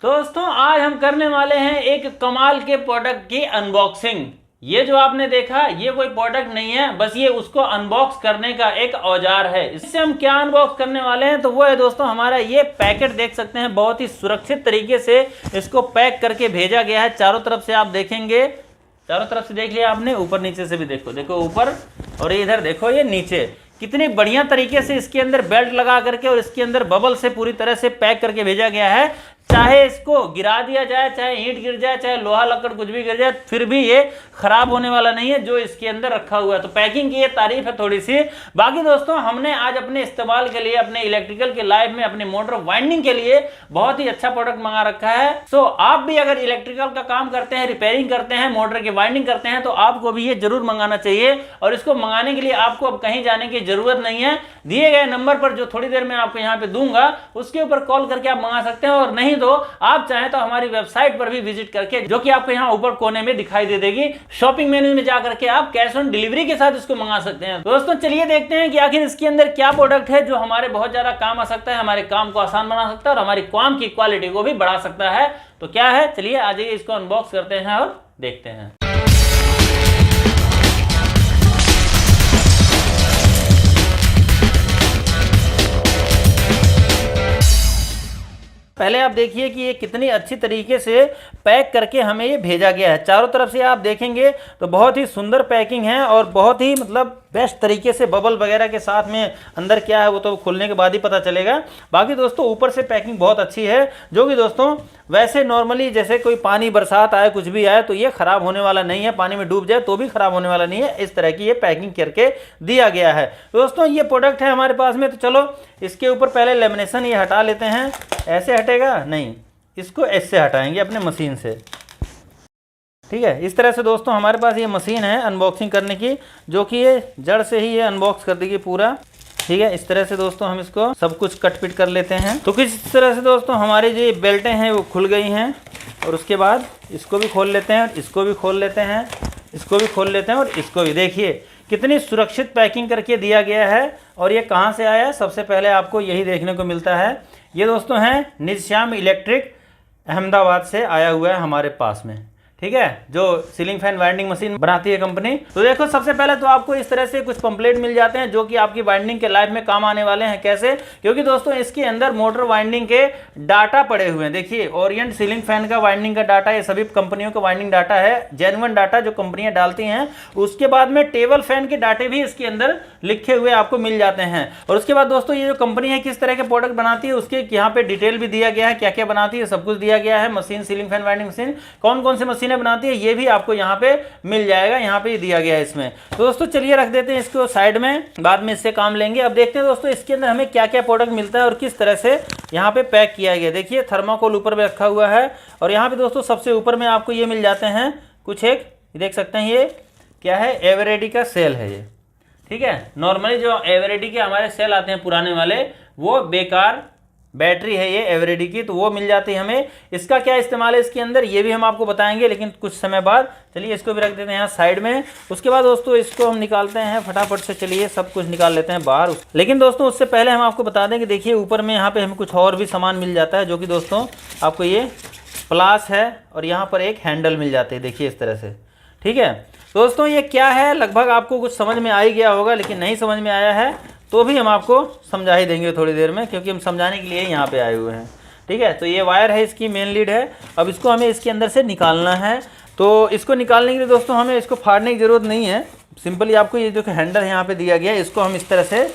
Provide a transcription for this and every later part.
दोस्तों आज हम करने वाले हैं एक कमाल के प्रोडक्ट की अनबॉक्सिंग। ये जो आपने देखा ये कोई प्रोडक्ट नहीं है, बस ये उसको अनबॉक्स करने का एक औजार है। इससे हम क्या अनबॉक्स करने वाले हैं तो वो है दोस्तों हमारा ये पैकेट। देख सकते हैं बहुत ही सुरक्षित तरीके से इसको पैक करके भेजा गया है। चारों तरफ से आप देखेंगे, चारों तरफ से देख लिया आपने, ऊपर नीचे से भी देखो, देखो ऊपर और इधर देखो ये नीचे, कितनी बढ़िया तरीके से इसके अंदर बेल्ट लगा करके और इसके अंदर बबल से पूरी तरह से पैक करके भेजा गया है। चाहे इसको गिरा दिया जाए, चाहे ईंट गिर जाए, चाहे लोहा लकड़ कुछ भी गिर जाए, फिर भी ये खराब होने वाला नहीं है जो इसके अंदर रखा हुआ है। तो पैकिंग की ये तारीफ है थोड़ी सी। बाकी दोस्तों हमने आज अपने इस्तेमाल के लिए, अपने इलेक्ट्रिकल के लाइफ में, अपने मोटर वाइंडिंग के लिए बहुत ही अच्छा प्रोडक्ट मंगा रखा है। सो आप भी अगर इलेक्ट्रिकल का काम करते हैं, रिपेयरिंग करते हैं, मोटर की वाइंडिंग करते हैं तो आपको भी ये जरूर मंगाना चाहिए। और इसको मंगाने के लिए आपको अब कहीं जाने की जरूरत नहीं है। दिए गए नंबर पर जो थोड़ी देर में आपको यहाँ पे दूंगा उसके ऊपर कॉल करके आप मंगा सकते हैं, और नहीं तो आप चाहें तो हमारी वेबसाइट पर भी विजिट करके, जो कि आपको यहाँ ऊपर कोने में दिखाई दे देगी, शॉपिंग मेन्यू में जाकर के आप कैश ऑन डिलीवरी के साथ इसको मंगा सकते हैं। दोस्तों चलिए देखते हैं कि आखिर इसके अंदर क्या प्रोडक्ट है जो हमारे बहुत ज्यादा काम आ सकता है, हमारे काम को आसान बना सकता है और हमारी काम की क्वालिटी को भी बढ़ा सकता है। तो क्या है, चलिए आ जाइए इसको अनबॉक्स करते हैं और देखते हैं। पहले आप देखिए कि ये कितनी अच्छी तरीके से पैक करके हमें ये भेजा गया है। चारों तरफ से आप देखेंगे तो बहुत ही सुंदर पैकिंग है और बहुत ही मतलब बेस्ट तरीके से बबल वगैरह के साथ में अंदर क्या है वो तो खुलने के बाद ही पता चलेगा। बाकी दोस्तों ऊपर से पैकिंग बहुत अच्छी है, जो कि दोस्तों वैसे नॉर्मली जैसे कोई पानी बरसात आए कुछ भी आए तो ये खराब होने वाला नहीं है, पानी में डूब जाए तो भी खराब होने वाला नहीं है। इस तरह की ये पैकिंग करके दिया गया है। दोस्तों ये प्रोडक्ट है हमारे पास में, तो चलो इसके ऊपर पहले लेमिनेशन ये हटा लेते हैं। ऐसे हटेगा नहीं, इसको ऐसे हटाएंगे अपने मशीन से, ठीक है। इस तरह से दोस्तों हमारे पास ये मशीन है अनबॉक्सिंग करने की, जो कि ये जड़ से ही ये अनबॉक्स कर देगी पूरा, ठीक है। इस तरह से दोस्तों हम इसको सब कुछ कट पिट कर लेते हैं। तो किस तरह से दोस्तों हमारी जो बेल्टें हैं वो खुल गई हैं, और उसके बाद इसको भी खोल लेते हैं, इसको भी खोल लेते हैं, इसको भी खोल लेते हैं, और इसको भी देखिए कितनी सुरक्षित पैकिंग करके दिया गया है। और ये कहाँ से आया है, सबसे पहले आपको यही देखने को मिलता है। ये दोस्तों हैं निजश्याम इलेक्ट्रिक, अहमदाबाद से आया हुआ है हमारे पास में, ठीक है, जो सीलिंग फैन वाइंडिंग मशीन बनाती है कंपनी। तो देखो सबसे पहले तो आपको इस तरह से कुछ पंपलेट मिल जाते हैं जो कि आपकी वाइंडिंग के लाइफ में काम आने वाले हैं। कैसे, क्योंकि दोस्तों इसके अंदर मोटर वाइंडिंग के डाटा पड़े हुए हैं। देखिए ओरिएंट सीलिंग फैन का वाइंडिंग का डाटा, ये सभी कंपनियों का वाइंडिंग डाटा है, जेन्युइन डाटा जो कंपनियां डालती हैं। उसके बाद में टेबल फैन के डाटे भी इसके अंदर लिखे हुए आपको मिल जाते हैं। और उसके बाद दोस्तों ये जो कंपनी है किस तरह के प्रोडक्ट बनाती है उसके यहाँ पे डिटेल भी दिया गया है, क्या क्या बनाती है सब कुछ दिया गया है। Machine, ceiling fan winding machine कौन कौन से मशीनें बनाती है ये भी आपको यहाँ पे मिल जाएगा, यहाँ पे दिया गया है इसमें। तो दोस्तों चलिए रख देते हैं इसको साइड में, बाद में इससे काम लेंगे। अब देखते हैं दोस्तों इसके अंदर हमें क्या क्या प्रोडक्ट मिलता है और किस तरह से यहाँ पे पैक किया गया। देखिए थर्माकोल ऊपर में रखा हुआ है, और यहाँ पे दोस्तों सबसे ऊपर में आपको ये मिल जाते हैं कुछ, एक देख सकते हैं ये क्या है, एवरेडी का सेल है ये, ठीक है। नॉर्मली जो एवरेडी के हमारे सेल आते हैं पुराने वाले, वो बेकार बैटरी है ये एवरेडी की, तो वो मिल जाती है हमें। इसका क्या इस्तेमाल है इसके अंदर ये भी हम आपको बताएंगे, लेकिन कुछ समय बाद। चलिए इसको भी रख देते हैं यहाँ साइड में। उसके बाद दोस्तों इसको हम निकालते हैं फटाफट से, चलिए सब कुछ निकाल लेते हैं बाहर। लेकिन दोस्तों उससे पहले हम आपको बता दें कि देखिए ऊपर में यहाँ पे हमें कुछ और भी सामान मिल जाता है, जो कि दोस्तों आपको ये प्लास है और यहाँ पर एक हैंडल मिल जाते हैं, देखिए इस तरह से, ठीक है। दोस्तों ये क्या है लगभग आपको कुछ समझ में आ ही गया होगा, लेकिन नहीं समझ में आया है तो भी हम आपको समझा ही देंगे थोड़ी देर में, क्योंकि हम समझाने के लिए यहाँ पे आए हुए हैं, ठीक है। तो ये वायर है, इसकी मेन लीड है। अब इसको हमें इसके अंदर से निकालना है। तो इसको निकालने के लिए दोस्तों हमें इसको फाड़ने की ज़रूरत नहीं है, सिंपली आपको ये जो हैंडल यहाँ पे दिया गया है इसको हम इस तरह से।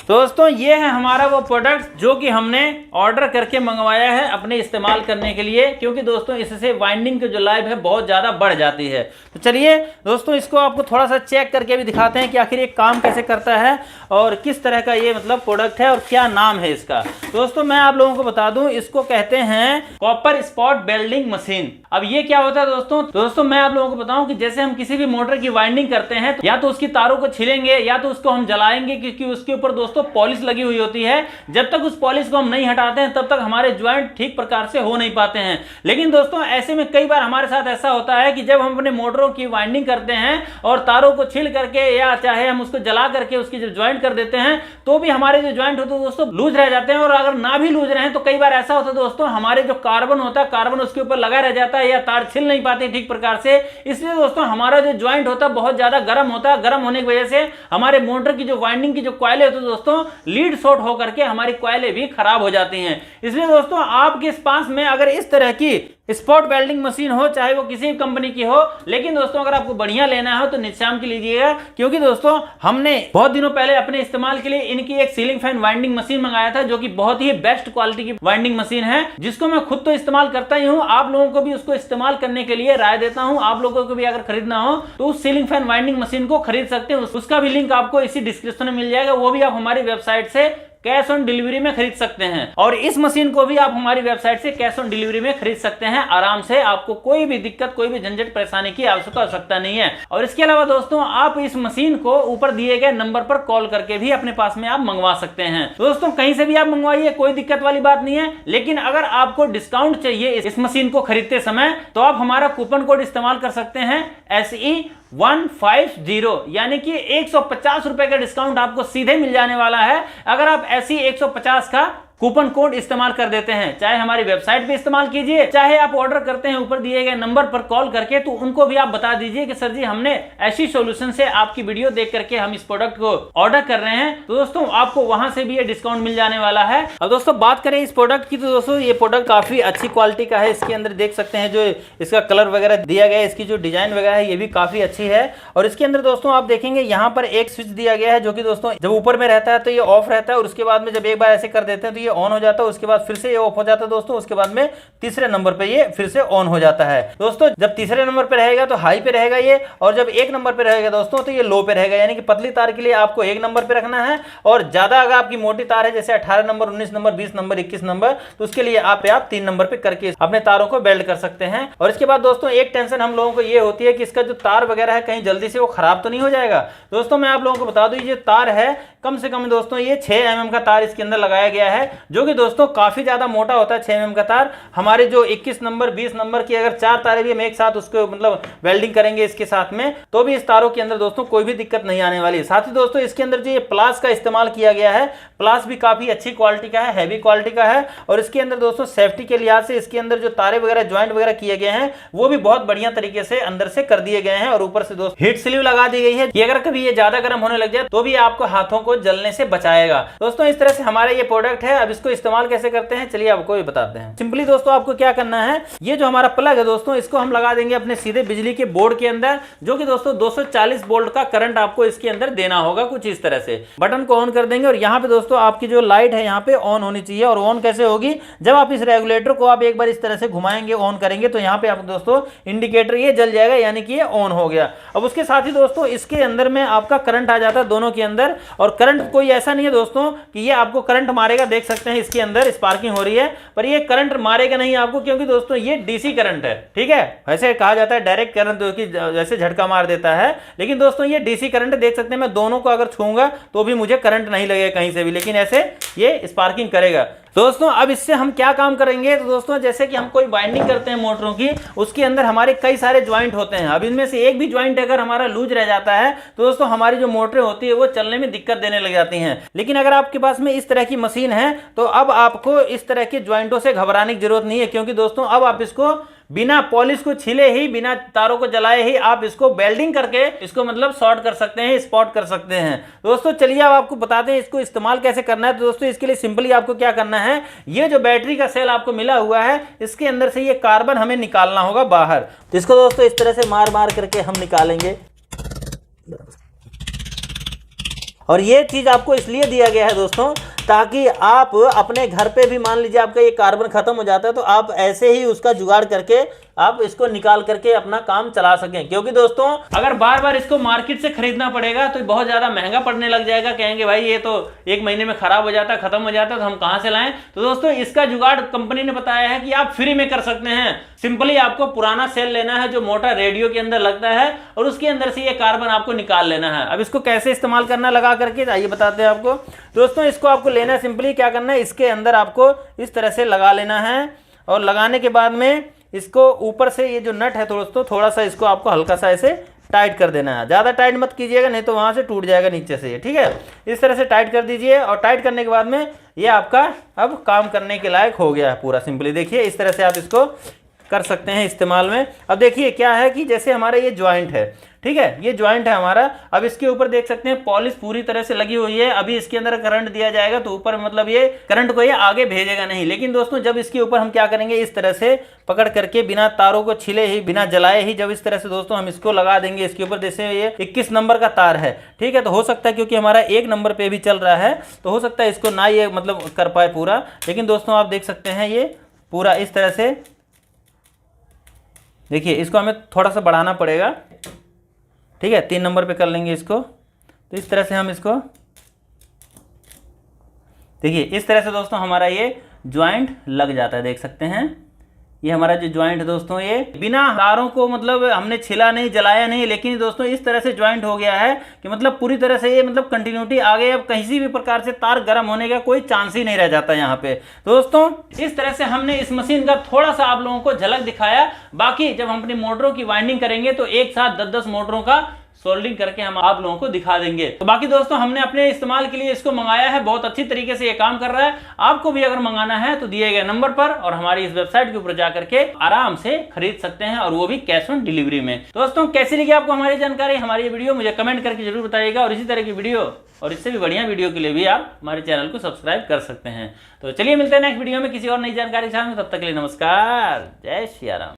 दोस्तों ये है हमारा वो प्रोडक्ट जो कि हमने ऑर्डर करके मंगवाया है अपने इस्तेमाल करने के लिए, क्योंकि दोस्तों इससे वाइंडिंग की जो लाइफ है बहुत ज़्यादा बढ़ जाती है। तो चलिए दोस्तों इसको आपको थोड़ा सा चेक करके भी दिखाते हैं कि आखिर ये काम कैसे करता है और किस तरह का ये मतलब प्रोडक्ट है और क्या नाम है इसका। दोस्तों मैं आप लोगों को बता दूं, इसको कहते हैं कॉपर स्पॉट वेल्डिंग मशीन। अब ये क्या होता है दोस्तों मैं आप लोगों को बताऊं कि जैसे हम किसी भी मोटर की वाइंडिंग करते हैं तो या तो उसकी तारों को छिलेंगे या तो उसको हम जलाएंगे, क्योंकि उसके ऊपर दोस्तों दोस्तों पॉलिश लगी हुई होती है। जब तक उस पॉलिश को हम नहीं हटाते हैं तब तक हमारे ज्वाइंट ठीक प्रकार से हो नहीं पाते हैं। लेकिन दोस्तों ऐसे में कई बार हमारे साथ ऐसा होता है कि जब हम अपने मोटरों की वाइंडिंग करते हैं और तारों को छील करके या चाहे हम उसको जला करके उसकी जो ज्वाइंट कर देते हैं तो भी हमारे जो ज्वाइंट होते हैं दोस्तों लूज रह जाते हैं। और अगर ना भी लूज रहे तो कई बार ऐसा होता है दोस्तों हमारे जो कार्बन होता है कार्बन उसके ऊपर लगा रह जाता है या तार छिल नहीं पाते ठीक प्रकार से। इसलिए दोस्तों हमारा जो ज्वाइंट होता है बहुत ज्यादा गर्म होता है। गर्म होने की वजह से हमारे मोटर की जो वाइंडिंग की जो कॉइलें होती है दोस्तों लीड शॉर्ट होकर के हमारी कॉइलें भी खराब हो जाती हैं। इसलिए दोस्तों आपके पास में अगर इस तरह की स्पॉट वेल्डिंग मशीन हो चाहे वो किसी भी कंपनी की हो, लेकिन दोस्तों अगर आपको बढ़िया लेना हो तो निशाम की लीजिएगा, क्योंकि दोस्तों हमने बहुत दिनों पहले अपने इस्तेमाल के लिए इनकी एक सीलिंग फैन वाइंडिंग मशीन मंगाया था जो कि बहुत ही बेस्ट क्वालिटी की वाइंडिंग मशीन है, जिसको मैं खुद तो इस्तेमाल करता ही हूं। आप लोगों को भी उसको इस्तेमाल करने के लिए राय देता हूं। आप लोगों को भी अगर खरीदना हो तो उस सीलिंग फैन वाइंडिंग मशीन को खरीद सकते हैं। उसका भी लिंक आपको इसी डिस्क्रिप्शन में मिल जाएगा। वो भी आप हमारी वेबसाइट से कैश ऑन डिलीवरी में खरीद सकते हैं और इस मशीन को भी आप हमारी वेबसाइट से कैश ऑन डिलीवरी में खरीद सकते हैं आराम से। आपको कोई भी दिक्कत कोई भी झंझट परेशानी की आवश्यकता नहीं है। और इसके अलावा दोस्तों आप इस मशीन को ऊपर दिए गए नंबर पर कॉल करके भी अपने पास में आप मंगवा सकते हैं। दोस्तों कहीं से भी आप मंगवाइए, कोई दिक्कत वाली बात नहीं है। लेकिन अगर आपको डिस्काउंट चाहिए इस मशीन को खरीदते समय तो आप हमारा कूपन कोड इस्तेमाल कर सकते हैं SE150, यानी कि 150 रुपए का डिस्काउंट आपको सीधे मिल जाने वाला है अगर आप SE 150 का कूपन कोड इस्तेमाल कर देते हैं। चाहे हमारी वेबसाइट पे इस्तेमाल कीजिए, चाहे आप ऑर्डर करते हैं ऊपर दिए गए नंबर पर कॉल करके, तो उनको भी आप बता दीजिए कि सर जी हमने ऐसी सॉल्यूशन से आपकी वीडियो देख करके हम इस प्रोडक्ट को ऑर्डर कर रहे हैं। तो दोस्तों आपको वहां से भी ये डिस्काउंट मिल जाने वाला है। अब दोस्तों बात करें इस प्रोडक्ट की, तो दोस्तों ये प्रोडक्ट काफी अच्छी क्वालिटी का है। इसके अंदर देख सकते हैं जो इसका कलर वगैरह दिया गया है, इसकी जो डिजाइन वगैरह है ये भी काफी अच्छी है। और इसके अंदर दोस्तों आप देखेंगे यहाँ पर एक स्विच दिया गया है जो कि दोस्तों जब ऊपर में रहता है तो ये ऑफ रहता है और उसके बाद में जब एक बार ऐसे कर देते हैं तो ये ऑन हो जाता है, उसके बाद फिर से ये ऑफ हो जाता है दोस्तों। उसके बाद में तीसरे नंबर पे ये फिर से ऑन हो जाता है दोस्तों। जब तीसरे नंबर पे रहेगा तो हाई पे रहेगा ये, और जब एक नंबर पे रहेगा दोस्तों तो ये लो पे रहेगा। यानी कि पतली तार के लिए आपको एक नंबर पे रखना है और ज्यादा अगर आपकी मोटी तार है जैसे 18 नंबर 19 नंबर 20 नंबर 21 नंबर तो उसके लिए आप 3 नंबर पे करके अपने तारों को वेल्ड कर सकते हैं। और इसके बाद दोस्तों एक टेंशन हम लोगों को ये होती है कि इसका जो तार वगैरह है कहीं जल्दी से वो खराब तो नहीं हो जाएगा। दोस्तों मैं आप लोगों को बता दूं ये तार है कम से कम दोस्तों ये 6 mm का तार इसके अंदर लगाया गया है, जो कि दोस्तों काफी ज्यादा मोटा होता है। 6 mm का तार हमारे जो 21 नंबर 20 नंबर की अगर 4 तारें भी हम एक साथ उसको मतलब वेल्डिंग करेंगे इसके साथ में तो भी इस तारों के अंदर दोस्तों कोई भी दिक्कत नहीं आने वाली है। साथ ही दोस्तों इसके अंदर जो ये प्लास का इस्तेमाल किया गया है, प्लास भी काफी अच्छी क्वालिटी का है, हैवी क्वालिटी का है। और इसके अंदर दोस्तों सेफ्टी के लिहाज से इसके अंदर जो तारे वगैरह ज्वाइंट वगैरह किए गए हैं वो भी बहुत बढ़िया तरीके से अंदर से कर दिए गए हैं। और ऊपर से दोस्तों हीट स्लीव लगा दी गई है कि अगर कभी ये ज्यादा गर्म होने लग जाए तो भी आपको हाथों को जलने से बचाएगा। दोस्तों इस तरह से हमारा ये प्रोडक्ट है। अब इसको इस्तेमाल कैसे करते हैं चलिए आपको भी बताते हैं। सिंपली दोस्तों आपको क्या करना है, ये जो हमारा प्लग है दोस्तों इसको हम लगा देंगे अपने सीधे बिजली के बोर्ड के अंदर, जो कि दोस्तों 240 वोल्ट का करंट आपको इसके अंदर देना होगा। कुछ इस तरह से बटन को ऑन कर देंगे और यहाँ पे दोस्तों आपकी जो लाइट है यहाँ पे ऑन होनी चाहिए। और ऑन कैसे होगी, जब आप इस रेगुलेटर को आप एक बार इस तरह से घुमाएंगे ऑन करेंगे तो यहाँ पे आप दोस्तों इंडिकेटर ये जल जाएगा, यानी कि ये ऑन हो गया। अब उसके साथ ही दोस्तों इसके अंदर में आपका करंट आ जाता है दोनों के अंदर। और करंट कोई ऐसा नहीं है दोस्तों कि ये आपको करंट मारेगा, देख सकते हैं इसके अंदर स्पार्किंग हो रही है, पर ये करंट मारेगा नहीं आपको, क्योंकि दोस्तों ये डीसी करंट है। ठीक है, वैसे कहा जाता है डायरेक्ट करंट जो कि जैसे झटका मार देता है, लेकिन दोस्तों ये डीसी करंट देख सकते हैं। मैं दोनों को अगर छूंगा तो भी मुझे करंट नहीं लगेगा कहीं से भी, लेकिन ऐसे ये स्पार्किंग करेगा। दोस्तों अब इससे हम क्या काम करेंगे, तो दोस्तों जैसे कि हम कोई वाइंडिंग करते हैं मोटरों की, उसके अंदर हमारे कई सारे ज्वाइंट होते हैं। अब इनमें से एक भी ज्वाइंट अगर हमारा लूज रह जाता है तो दोस्तों हमारी जो मोटरें होती है वो चलने में दिक्कत देने लग जाती हैं। लेकिन अगर आपके पास में इस तरह की मशीन है तो अब आपको इस तरह के ज्वाइंटों से घबराने की जरूरत नहीं है, क्योंकि दोस्तों अब आप इसको बिना पॉलिश को छिले ही, बिना तारों को जलाए ही आप इसको वेल्डिंग करके इसको मतलब शॉर्ट कर सकते हैं, स्पॉट कर सकते हैं। दोस्तों चलिए अब आपको बताते हैं इसको इस्तेमाल कैसे करना है। तो दोस्तों इसके लिए सिंपली आपको क्या करना है, ये जो बैटरी का सेल आपको मिला हुआ है इसके अंदर से ये कार्बन हमें निकालना होगा बाहर। तो इसको दोस्तों इस तरह से मार मार करके हम निकालेंगे। और ये चीज आपको इसलिए दिया गया है दोस्तों ताकि आप अपने घर पे भी मान लीजिए आपका ये कार्बन खत्म हो जाता है तो आप ऐसे ही उसका जुगाड़ करके आप इसको निकाल करके अपना काम चला सकें। क्योंकि दोस्तों अगर बार बार इसको मार्केट से खरीदना पड़ेगा तो बहुत ज्यादा महंगा पड़ने लग जाएगा। कहेंगे भाई ये तो 1 महीने में खराब हो जाता है, खत्म हो जाता है, तो हम कहां से लाएं। तो दोस्तों इसका जुगाड़ कंपनी ने बताया है कि आप फ्री में कर सकते हैं। सिंपली आपको पुराना सेल लेना है जो मोटर रेडियो के अंदर लगता है और उसके अंदर से ये कार्बन आपको निकाल लेना है। अब इसको कैसे इस्तेमाल करना लगा करके आइए बताते हैं आपको। दोस्तों इसको आपको लेना, सिंपली क्या करना है, इसके अंदर आपको इस तरह से लगा लेना है और लगाने के बाद में इसको ऊपर से ये जो नट है दोस्तों थोड़ा सा इसको आपको हल्का सा ऐसे टाइट कर देना है। ज़्यादा टाइट मत कीजिएगा नहीं तो वहाँ से टूट जाएगा नीचे से ये, ठीक है। इस तरह से टाइट कर दीजिए और टाइट करने के बाद में ये आपका अब काम करने के लायक हो गया है पूरा। सिंपली देखिए इस तरह से आप इसको कर सकते हैं इस्तेमाल में। अब देखिए क्या है कि जैसे हमारा ये ज्वाइंट है, ठीक है, ये ज्वाइंट है हमारा। अब इसके ऊपर देख सकते हैं पॉलिश पूरी तरह से लगी हुई है। अभी इसके अंदर करंट दिया जाएगा तो ऊपर मतलब ये करंट को ये आगे भेजेगा नहीं, लेकिन दोस्तों जब इसके ऊपर हम क्या करेंगे, इस तरह से पकड़ करके बिना तारों को छिले ही, बिना जलाए ही, जब इस तरह से दोस्तों हम इसको लगा देंगे इसके ऊपर, जैसे ये 21 नंबर का तार है, ठीक है, तो हो सकता है क्योंकि हमारा 1 नंबर पे भी चल रहा है तो हो सकता है इसको ना ये मतलब कर पाए पूरा, लेकिन दोस्तों आप देख सकते हैं ये पूरा इस तरह से। देखिए इसको हमें थोड़ा सा बढ़ाना पड़ेगा, ठीक है, 3 नंबर पे कर लेंगे इसको। तो इस तरह से हम इसको देखिए इस तरह से दोस्तों हमारा ये ज्वाइंट लग जाता है। देख सकते हैं ये हमारा जो ज्वाइंट है दोस्तों, ये बिना तारों को मतलब हमने छिला नहीं, जलाया नहीं, लेकिन दोस्तों इस तरह से ज्वाइंट हो गया है कि मतलब पूरी तरह से ये मतलब कंटिन्यूटी आ गई। अब कहीं भी प्रकार से तार गर्म होने का कोई चांस ही नहीं रह जाता यहाँ पे। तो दोस्तों इस तरह से हमने इस मशीन का थोड़ा सा आप लोगों को झलक दिखाया। बाकी जब हम अपनी मोटरों की वाइंडिंग करेंगे तो एक साथ 10-10 मोटरों का सोल्डिंग करके हम आप लोगों को दिखा देंगे। तो बाकी दोस्तों हमने अपने इस्तेमाल के लिए इसको मंगाया है, बहुत अच्छी तरीके से ये काम कर रहा है। आपको भी अगर मंगाना है तो दिए गए नंबर पर और हमारी इस वेबसाइट के ऊपर जाकर के आराम से खरीद सकते हैं, और वो भी कैश ऑन डिलीवरी में। दोस्तों कैसी लगी आपको हमारी जानकारी, हमारी ये वीडियो, मुझे कमेंट करके जरूर बताइएगा। और इसी तरह की वीडियो और इससे भी बढ़िया वीडियो के लिए भी आप हमारे चैनल को सब्सक्राइब कर सकते हैं। तो चलिए मिलते हैं नेक्स्ट वीडियो में किसी और नई जानकारी के साथ में, तब तक के लिए नमस्कार, जय श्री राम।